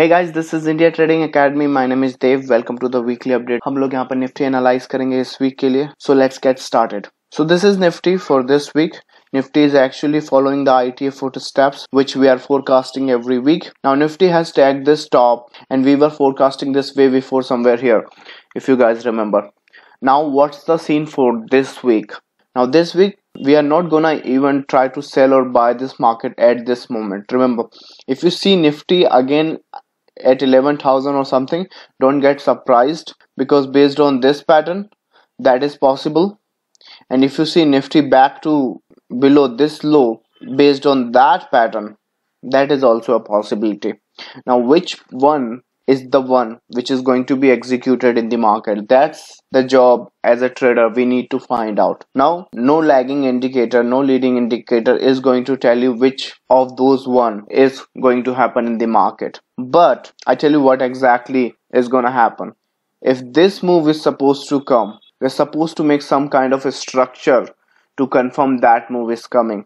Hey guys, this is India Trading Academy. My name is Dev. Welcome to the weekly update. हम लोग यहाँ पर Nifty analyse करेंगे इस वीक के लिए. So let's get started. So this is Nifty for this week. Nifty is actually following the ITA footsteps which we are forecasting every week. Now Nifty has tagged this top and we were forecasting this way before somewhere here, if you guys remember. Now what's the scene for this week? Now this week we are not gonna even try to sell or buy this market at this moment. Remember, if you see Nifty again at 11,000 or something, don't get surprised, because based on this pattern that is possible. And if you see Nifty back to below this low based on that pattern, that is also a possibility. Now which one is the one which is going to be executed in the market? That's the job as a trader we need to find out. Now no lagging indicator, no leading indicator is going to tell you which of those one is going to happen in the market, but I tell you what exactly is going to happen. If this move is supposed to come, we're supposed to make some kind of a structure to confirm that move is coming.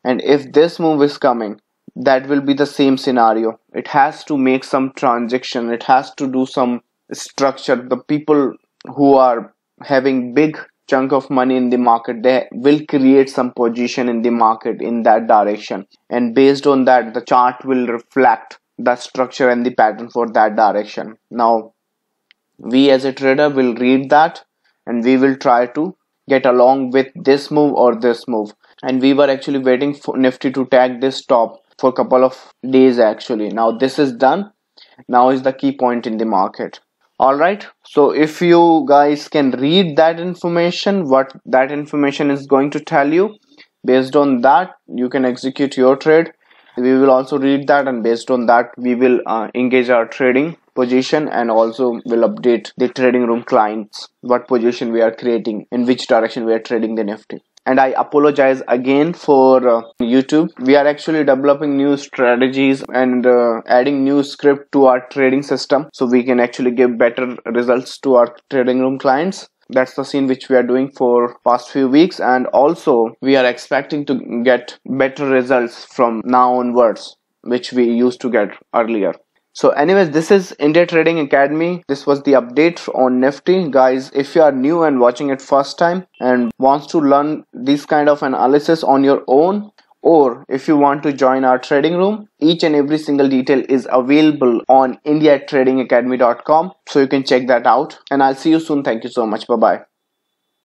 And if this move is coming, that will be the same scenario. It has to make some transaction, it has to do some structure. The people who are having big chunk of money in the market, they will create some position in the market in that direction, and based on that the chart will reflect the structure and the pattern for that direction. Now we as a trader will read that and we will try to get along with this move or this move. And we were actually waiting for Nifty to tag this top for a couple of days actually. Now this is done. Now is the key point in the market. Alright, so if you guys can read that information, what that information is going to tell you, based on that you can execute your trade. We will also read that, and based on that we will engage our trading position, and also will update the trading room clients what position we are creating, in which direction we are trading the Nifty. And I apologize again for YouTube. We are actually developing new strategies and adding new script to our trading system, so we can actually give better results to our trading room clients. That's the scene which we are doing for past few weeks, and also we are expecting to get better results from now onwards, which we used to get earlier. So anyways, this is India Trading Academy. This was the update on Nifty. Guys, if you are new and watching it first time and wants to learn this kind of analysis on your own, or if you want to join our trading room, each and every single detail is available on indiatradingacademy.com, so you can check that out. And I'll see you soon. Thank you so much. Bye bye.